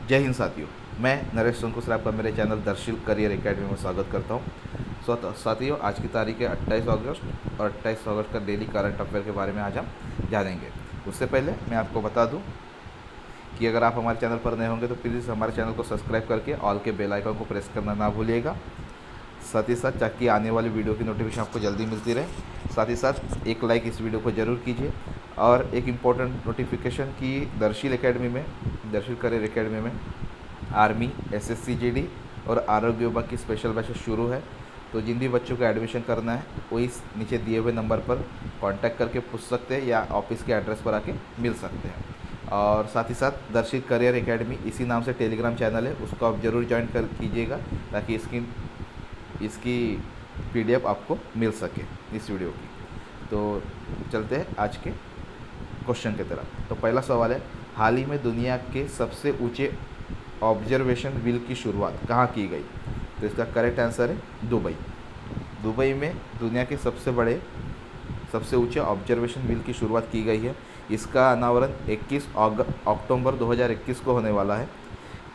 जय हिंद साथियों। मैं नरेश संकुश आपका मेरे चैनल दर्शिल करियर एकेडमी में स्वागत करता हूं। साथियों, आज की तारीख है 28 अगस्त और 28 अगस्त का डेली करंट अफेयर के बारे में आज हम जानेंगे। उससे पहले मैं आपको बता दूं कि अगर आप हमारे चैनल पर नए होंगे तो प्लीज़ हमारे चैनल को सब्सक्राइब करके ऑल के बेल आइकन को प्रेस करना ना भूलिएगा। साथ ही साथ ताकि आने वाली वीडियो की नोटिफिकेशन आपको जल्दी मिलती रहे। साथ ही साथ एक लाइक इस वीडियो को ज़रूर कीजिए। और एक इम्पोर्टेंट नोटिफिकेशन कि दर्शिल करियर एकेडमी में आर्मी, एसएससी जीडी और आरोग्य विभाग की स्पेशल बैचेस शुरू है। तो जिन भी बच्चों को एडमिशन करना है वो इस नीचे दिए हुए नंबर पर कांटेक्ट करके पूछ सकते हैं या ऑफिस के एड्रेस पर आके मिल सकते हैं। और साथ ही साथ दर्शिल करियर एकेडमी इसी नाम से टेलीग्राम चैनल है, उसको आप ज़रूर ज्वाइन कर कीजिएगा ताकि इसकी पीडीएफ आपको मिल सके इस वीडियो की। तो चलते हैं आज के क्वेश्चन की तरफ। तो पहला सवाल है, हाल ही में दुनिया के सबसे ऊंचे ऑब्जर्वेशन व्हील की शुरुआत कहाँ की गई? तो इसका करेक्ट आंसर है दुबई। दुबई में दुनिया के सबसे ऊंचे ऑब्जर्वेशन व्हील की शुरुआत की गई है। इसका अनावरण 21 अक्टूबर 2021 को होने वाला है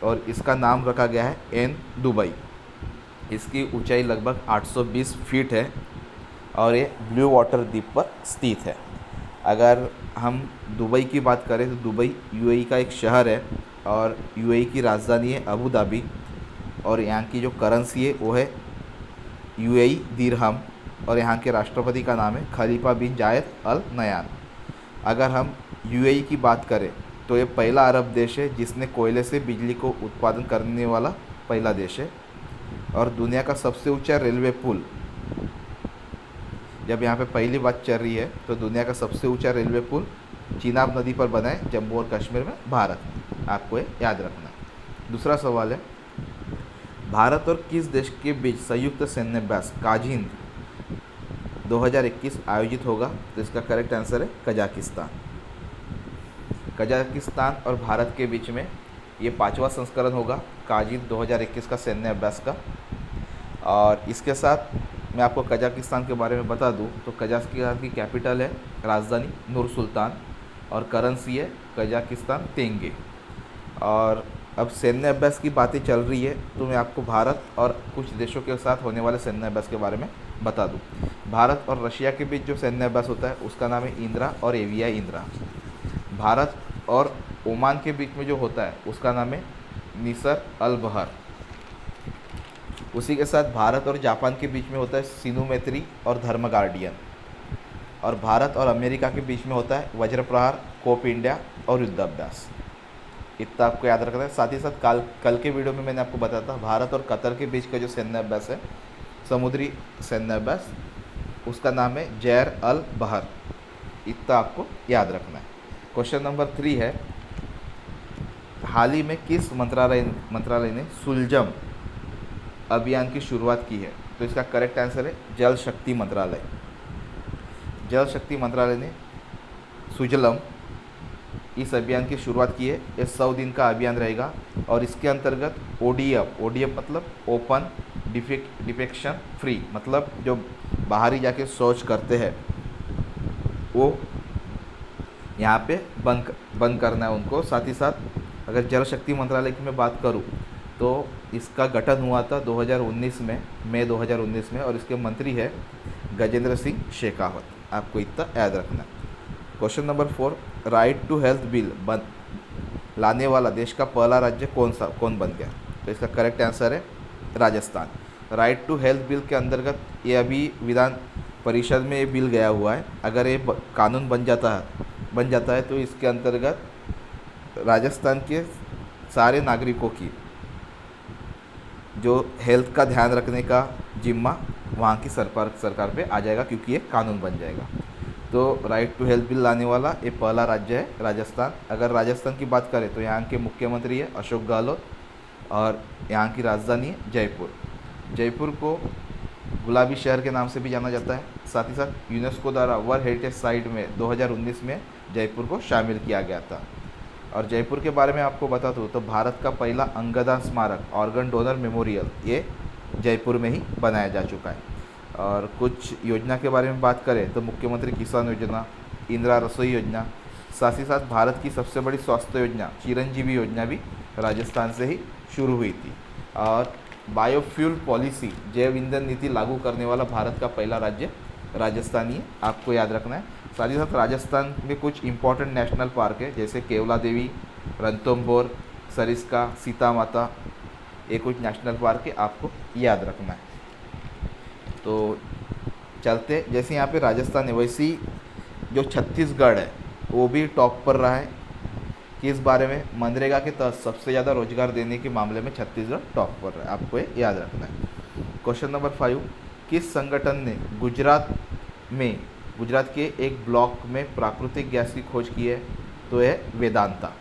और इसका नाम रखा गया है एन दुबई। इसकी ऊंचाई लगभग 820 फीट है और ये ब्लू वाटर द्वीप पर स्थित है। अगर हम दुबई की बात करें तो दुबई यूएई का एक शहर है और यूएई की राजधानी है अबू धाबी और यहाँ की जो करेंसी है वो है यूएई दिरहम और यहाँ के राष्ट्रपति का नाम है खलीफा बिन जायद अल नयान। अगर हम यूएई की बात करें तो ये पहला अरब देश है जिसने कोयले से बिजली को उत्पादन करने वाला पहला देश है। और दुनिया का सबसे ऊंचा रेलवे पुल, जब यहाँ पे पहली बात चल रही है तो दुनिया का सबसे ऊंचा रेलवे पुल चिनाब नदी पर बना है जम्मू और कश्मीर में, भारत में। आपको ये याद रखना है। दूसरा सवाल है, भारत और किस देश के बीच संयुक्त सैन्य अभ्यास काजिंद 2021 आयोजित होगा? तो इसका करेक्ट आंसर है कजाकिस्तान। कजाकिस्तान और भारत के बीच में ये 5वां संस्करण होगा काजिंद 2021 का सैन्य अभ्यास का। और इसके साथ मैं आपको कजाकिस्तान के बारे में बता दूं तो कजाकिस्तान की कैपिटल है राजधानी नूर सुल्तान और करेंसी है कजाकिस्तान तेंगे। और अब सैन्य अभ्यास की बातें चल रही है तो मैं आपको भारत और कुछ देशों के साथ होने वाले सैन्य अभ्यास के बारे में बता दूं। भारत और रशिया के बीच जो सैन्य अभ्यास होता है उसका नाम है इंद्रा और एविया इंद्रा। भारत और ओमान के बीच में जो होता है उसका नाम है निसर अल बहर। उसी के साथ भारत और जापान के बीच में होता है सिनु मैत्री और धर्म गार्डियन। और भारत और अमेरिका के बीच में होता है वज्र प्रहार, कोप इंडिया और युद्धाभ्यास। इतना आपको याद रखना है। साथ ही साथ कल के वीडियो में मैंने आपको बताया था भारत और कतर के बीच का जो सैन्य अभ्यास है, समुद्री सैन्य अभ्यास, उसका नाम है जैर अल बहर। इतना आपको याद रखना है। क्वेश्चन नंबर 3 है, हाल ही में किस मंत्रालय ने सुलजम अभियान की शुरुआत की है? तो इसका करेक्ट आंसर है जल शक्ति मंत्रालय। जल शक्ति मंत्रालय ने सुजलम इस अभियान की शुरुआत की है। ये 100 दिन का अभियान रहेगा और इसके अंतर्गत ओडीएफ मतलब ओपन डिफेक्शन फ्री, मतलब जो बाहरी जाके शौच करते हैं वो यहाँ पे बंद करना है उनको। साथ ही साथ अगर जल शक्ति मंत्रालय की मैं बात करूँ तो इसका गठन हुआ था 2019 में, मई 2019 में, और इसके मंत्री है गजेंद्र सिंह शेखावत। आपको इतना याद रखना है। Question number 4, right to health bill लाने वाला देश का पहला राज्य कौन बन गया? तो इसका करेक्ट आंसर है Rajasthan. Right to health bill के अंतर्गत ये अभी विधान परिषद में ये बिल गया हुआ है। अगर ये कानून बन जाता है तो इसके अंतर्गत राजस्थान के सारे नागरिकों की जो हेल्थ का ध्यान रखने का जिम्मा वहाँ की सरकार पे आ जाएगा क्योंकि ये कानून बन जाएगा। तो राइट टू हेल्थ बिल लाने वाला ये पहला राज्य है राजस्थान। अगर राजस्थान की बात करें तो यहाँ के मुख्यमंत्री है अशोक गहलोत और यहाँ की राजधानी है जयपुर। जयपुर को गुलाबी शहर के नाम से भी जाना जाता है। साथ ही साथ यूनेस्को द्वारा वर्ल्ड हेरिटेज साइट में 2019 में जयपुर को शामिल किया गया था। और जयपुर के बारे में आपको बता दूँ तो भारत का पहला अंगदान स्मारक ऑर्गन डोनर मेमोरियल ये जयपुर में ही बनाया जा चुका है। और कुछ योजना के बारे में बात करें तो मुख्यमंत्री किसान योजना, इंदिरा रसोई योजना, साथ ही साथ भारत की सबसे बड़ी स्वास्थ्य योजना चिरंजीवी योजना भी राजस्थान से ही शुरू हुई थी। और बायोफ्यूल पॉलिसी, जैव ईंधन नीति लागू करने वाला भारत का पहला राज्य राजस्थान ही है, आपको याद रखना है। साथ ही साथ राजस्थान में कुछ इंपॉर्टेंट नेशनल पार्क है, जैसे केवला देवी, रणथंभौर, सरिस्का, सीता माता, ये कुछ नेशनल पार्क है, आपको याद रखना है। तो चलते, जैसे यहाँ पे राजस्थान है, वैसी जो छत्तीसगढ़ है वो भी टॉप पर रहा है। किस बारे में? मनरेगा के तहत सबसे ज़्यादा रोजगार देने के मामले में छत्तीसगढ़ टॉप पर है, आपको ये याद रखना है। क्वेश्चन नंबर 5, किस संगठन ने गुजरात के एक ब्लॉक में प्राकृतिक गैस की खोज की है? तो यह वेदांता।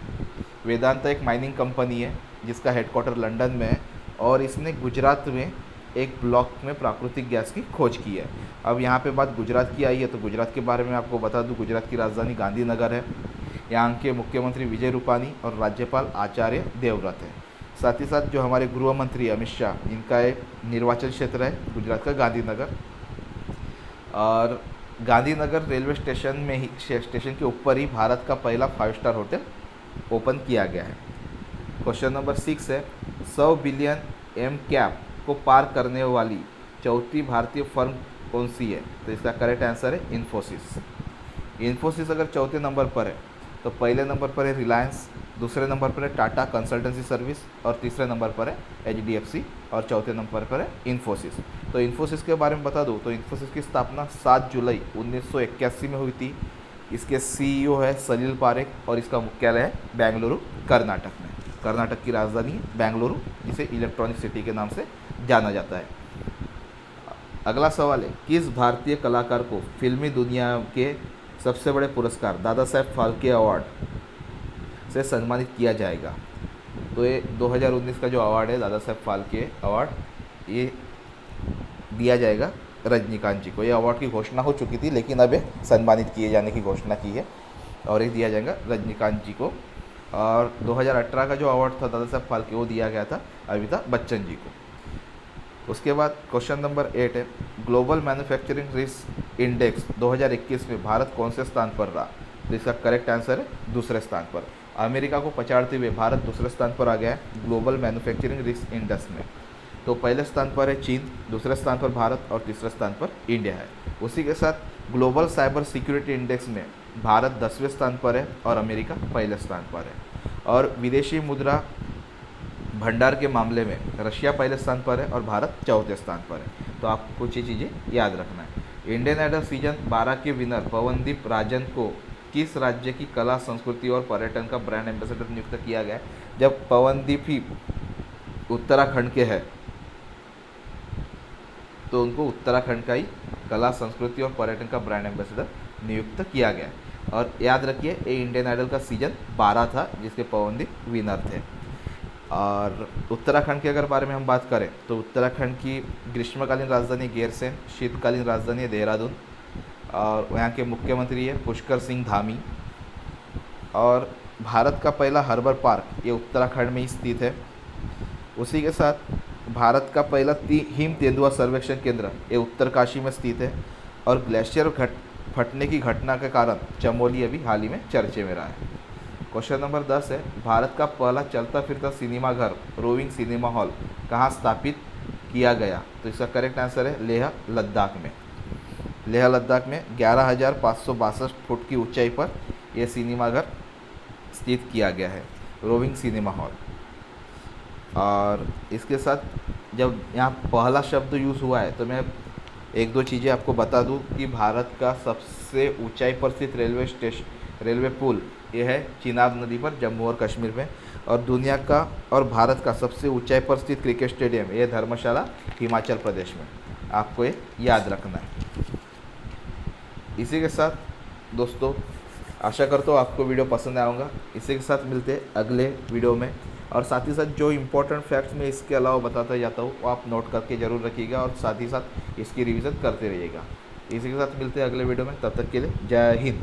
वेदांता एक माइनिंग कंपनी है जिसका हेडक्वार्टर लंदन में है, और इसने गुजरात में एक ब्लॉक में प्राकृतिक गैस की खोज की है। अब यहाँ पे बात गुजरात की आई है, तो गुजरात के बारे में आपको बता दूँ, गुजरात की राजधानी गांधीनगर है। यहाँ के मुख्यमंत्री विजय रूपानी और राज्यपाल आचार्य देवव्रत है। साथ ही साथ जो हमारे गृह मंत्री अमित शाह, इनका एक निर्वाचन क्षेत्र है गुजरात का गांधीनगर। और गांधीनगर रेलवे स्टेशन में ही, स्टेशन के ऊपर ही भारत का पहला 5 स्टार होटल ओपन किया गया है। क्वेश्चन नंबर 6 है, 100 बिलियन एम कैप को पार करने वाली चौथी भारतीय फर्म कौन सी है? तो इसका करेक्ट आंसर है इन्फोसिस। इन्फोसिस अगर चौथे नंबर पर है तो पहले नंबर पर है रिलायंस, दूसरे नंबर पर है टाटा कंसल्टेंसी सर्विस, और तीसरे नंबर पर है HDFC, और चौथे नंबर पर है इन्फोसिस। तो इन्फोसिस के बारे में बता दूँ तो इन्फोसिस की स्थापना 7 जुलाई 1981 में हुई थी। इसके CEO है सलील पारेख, और इसका मुख्यालय है बेंगलुरु, कर्नाटक में। कर्नाटक की राजधानी है बेंगलुरु, जिसे इलेक्ट्रॉनिक सिटी के नाम से जाना जाता है। अगला सवाल है, किस भारतीय कलाकार को फिल्मी दुनिया के सबसे बड़े पुरस्कार दादा साहेब फाल्के अवार्ड से सम्मानित किया जाएगा? तो ये 2019 का जो अवार्ड है दादा साहेब फाल्के अवार्ड, ये दिया जाएगा रजनीकांत जी को। ये अवार्ड की घोषणा हो चुकी थी, लेकिन अब ये सम्मानित किए जाने की घोषणा की है, और ये दिया जाएगा रजनीकांत जी को। और 2018 का जो अवार्ड था दादा साहेब फाल्के, वो दिया गया था अमिताभ बच्चन जी को। उसके बाद क्वेश्चन नंबर 8 है, ग्लोबल मैन्युफैक्चरिंग रिस्क इंडेक्स 2021 में भारत कौन से स्थान पर रहा? तो इसका करेक्ट आंसर है दूसरे स्थान पर। अमेरिका को पछाड़ते हुए भारत दूसरे स्थान पर आ गया है ग्लोबल मैन्युफैक्चरिंग रिस्क इंडेक्स में। तो पहले स्थान पर है चीन, दूसरे स्थान पर भारत, और तीसरे स्थान पर इंडिया है। उसी के साथ ग्लोबल साइबर सिक्योरिटी इंडेक्स में भारत 10वें स्थान पर है और अमेरिका पहले स्थान पर है। और विदेशी मुद्रा भंडार के मामले में रशिया पहले स्थान पर है और भारत चौथे स्थान पर है। तो आपको कुछ ही चीज़ें याद रखना है। इंडियन आइडल सीजन 12 के विनर पवनदीप राजन को किस राज्य की कला, संस्कृति और पर्यटन का ब्रांड एम्बेसडर नियुक्त किया गया है? जब पवनदीप ही उत्तराखंड के हैं तो उनको उत्तराखंड का ही कला, संस्कृति और पर्यटन का ब्रांड एम्बेसडर नियुक्त किया गया है। और याद रखिए, ये इंडियन आइडल का सीजन 12 था जिसके पवनदीप विनर थे। और उत्तराखंड के अगर बारे में हम बात करें तो उत्तराखंड की ग्रीष्मकालीन राजधानी गैरसैंण, शीतकालीन राजधानी है देहरादून, और यहाँ के मुख्यमंत्री है पुष्कर सिंह धामी। और भारत का पहला हर्बल पार्क ये उत्तराखंड में ही स्थित है। उसी के साथ भारत का पहला हिम तेंदुआ सर्वेक्षण केंद्र ये उत्तरकाशी में स्थित है। और ग्लेशियर फटने की घटना के कारण चमोली अभी हाल ही में चर्चे में रहा है। क्वेश्चन नंबर 10 है, भारत का पहला चलता फिरता सिनेमा घर रोविंग सिनेमा हॉल कहाँ स्थापित किया गया? तो इसका करेक्ट आंसर है लेह लद्दाख में। लेह लद्दाख में 11,562 फुट की ऊंचाई पर यह सिनेमा घर स्थित किया गया है, रोविंग सिनेमा हॉल। और इसके साथ जब यहाँ पहला शब्द यूज़ हुआ है तो मैं एक दो चीज़ें आपको बता दूँ कि भारत का सबसे ऊंचाई पर स्थित रेलवे पुल ये है चिनाब नदी पर जम्मू और कश्मीर में। और दुनिया का और भारत का सबसे ऊंचाई पर स्थित क्रिकेट स्टेडियम ये धर्मशाला हिमाचल प्रदेश में। आपको ये याद रखना है। इसी के साथ दोस्तों आशा करता हूँ आपको वीडियो पसंद आऊँगा। इसी के साथ मिलते हैं अगले वीडियो में। और साथ ही साथ जो इम्पोर्टेंट फैक्ट्स मैं इसके अलावा बताता जाता हूँ वो आप नोट करके ज़रूर रखिएगा और साथ ही साथ इसकी रिवीजन करते रहिएगा। इसी के साथ मिलते हैं अगले वीडियो में, तब तक के लिए जय हिंद।